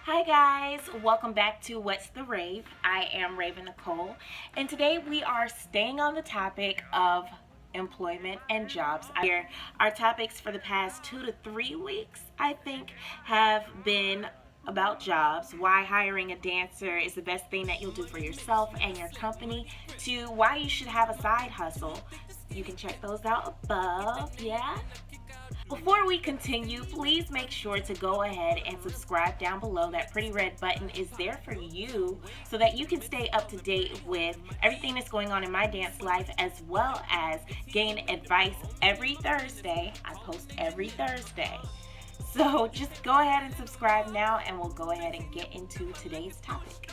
Hi guys, welcome back to What's the Rave. I am Rave Nicole, and today we are staying on the topic of employment and jobs. Our topics for the past 2 to 3 weeks, I think, have been about jobs, why hiring a dancer is the best thing that you'll do for yourself and your company, to why you should have a side hustle. You can check those out above, yeah? Before we continue, please make sure to go ahead and subscribe down below. That pretty red button is there for you so that you can stay up to date with everything that's going on in my dance life, as well as gain advice every Thursday. I post every Thursday. So just go ahead and subscribe now, and we'll go ahead and get into today's topic.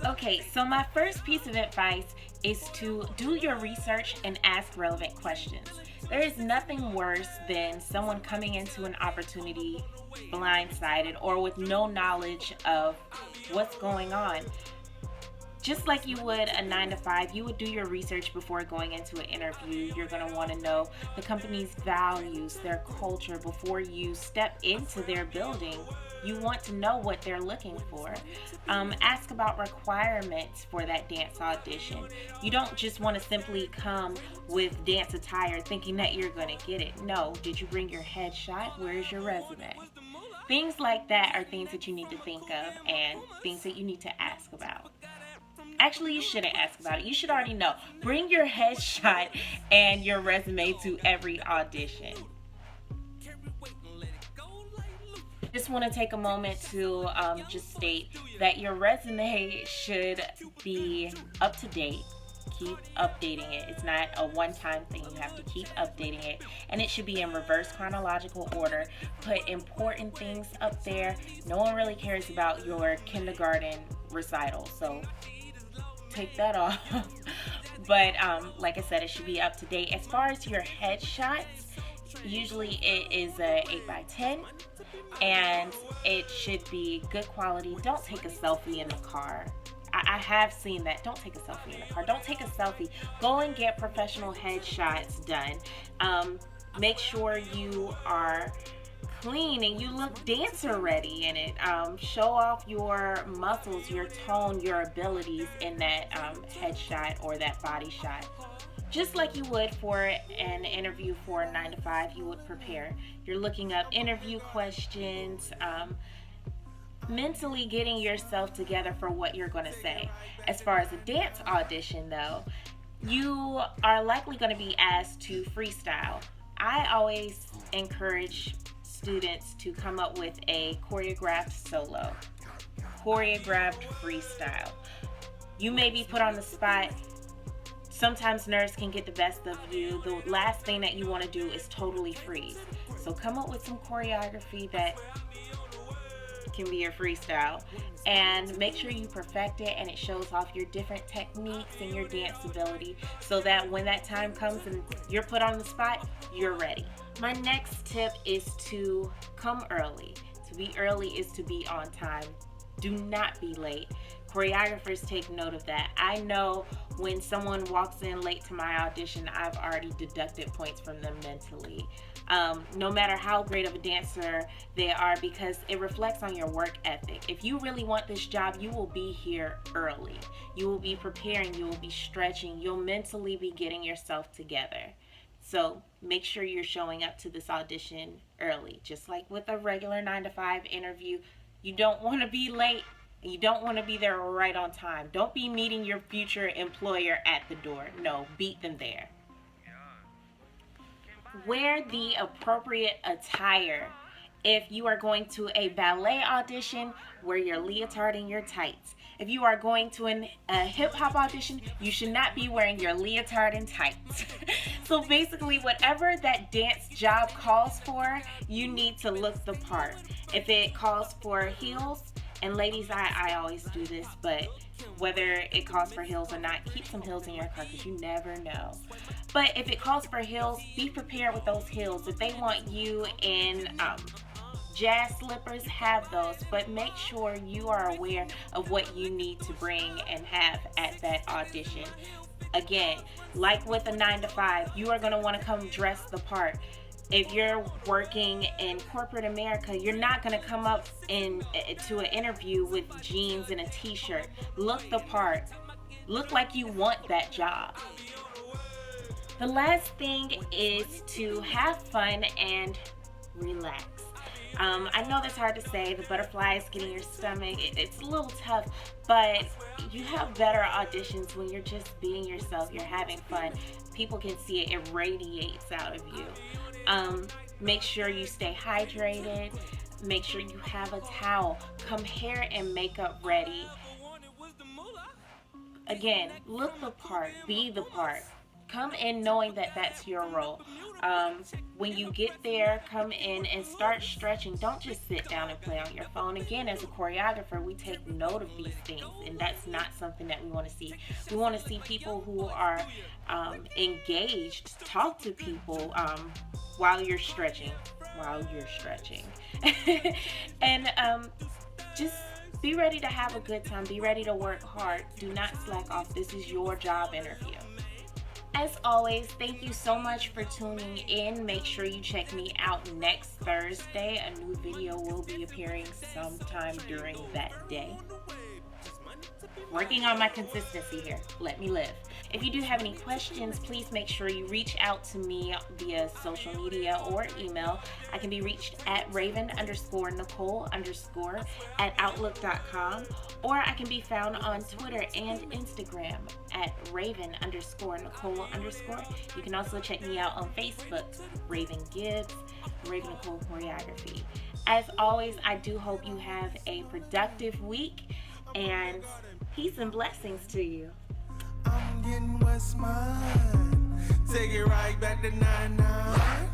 Okay, so my first piece of advice is to do your research and ask relevant questions. There is nothing worse than someone coming into an opportunity blindsided or with no knowledge of what's going on. Just like you would a 9 to 5, you would do your research before going into an interview. You're going to want to know the company's values, their culture before you step into their building. You want to know what they're looking for. Ask about requirements for that dance audition. You don't just want to simply come with dance attire thinking that you're going to get it. No, did you bring your headshot? Where's your resume? Things like that are things that you need to think of and things that you need to ask about. Actually, you shouldn't ask about it. You should already know. Bring your headshot and your resume to every audition. Just want to take a moment to just state that your resume should be up to date. Keep updating it. It's not a one-time thing. You have to keep updating it, and it should be in reverse chronological order. Put important things up there. No one really cares about your kindergarten recital, so take that off. But like I said, it should be up to date. As far as your headshots, usually it is a 8x10, and it should be good quality. Don't take a selfie in the car. I have seen that. Don't take a selfie in the car. Don't take a selfie. Go and get professional headshots done. Make sure you are clean and you look dancer ready in it. Show off your muscles, your tone, your abilities in that headshot or that body shot. Just like you would for an interview for a 9 to 5, you would prepare. You're looking up interview questions, mentally getting yourself together for what you're going to say. As far as a dance audition, though, you are likely going to be asked to freestyle. I always encourage students to come up with a choreographed solo, choreographed freestyle. You may be put on the spot. Sometimes nerves can get the best of you. The last thing that you want to do is totally freeze. So come up with some choreography that can be your freestyle, and make sure you perfect it and it shows off your different techniques and your dance ability, so that when that time comes and you're put on the spot, you're ready. My next tip is to come early. To be early is to be on time. Do not be late. Choreographers take note of that. I know when someone walks in late to my audition, I've already deducted points from them mentally. No matter how great of a dancer they are, because it reflects on your work ethic. If you really want this job, you will be here early. You will be preparing, you will be stretching, you'll mentally be getting yourself together. So make sure you're showing up to this audition early. Just like with a regular 9 to 5 interview, you don't want to be late. And you don't want to be there right on time. Don't be meeting your future employer at the door. No, beat them there. Wear the appropriate attire. If you are going to a ballet audition, wear your leotard and your tights. If you are going to a hip-hop audition, you should not be wearing your leotard and tights. So basically, whatever that dance job calls for, you need to look the part. If it calls for heels, and ladies, I always do this, but whether it calls for heels or not, keep some heels in your car because you never know. But if it calls for heels, be prepared with those heels. If they want you in jazz slippers, have those, but make sure you are aware of what you need to bring and have at that audition. Again, like with a 9 to 5, you are going to want to come dress the part. If you're working in corporate America, you're not going to come up to an interview with jeans and a t-shirt. Look the part. Look like you want that job. The last thing is to have fun and relax. I know that's hard to say. The butterflies get in your stomach. It's a little tough, but you have better auditions when you're just being yourself. You're having fun. People can see it. It radiates out of you. Make sure you stay hydrated. Make sure you have a towel. Come hair and makeup ready. Again, look the part. Be the part. Come in knowing that that's your role. When you get there, come in and start stretching. Don't just sit down and play on your phone. Again, as a choreographer, we take note of these things, and that's not something that we want to see. We want to see people who are engaged. Talk to people while you're stretching. And just be ready to have a good time. Be ready to work hard. Do not slack off. This is your job interview. As always, thank you so much for tuning in. Make sure you check me out next Thursday. A new video will be appearing sometime during that day. Working on my consistency here. Let me live. If you do have any questions, please make sure you reach out to me via social media or email. I can be reached at raven_Nicole_ at outlook.com, or I can be found on Twitter and Instagram at raven_Nicole_. You can also check me out on Facebook, Raven Gibbs, Raven Nicole Choreography. As always, I do hope you have a productive week, and peace and blessings to you. I'm getting what's mine. Take it right back to 99.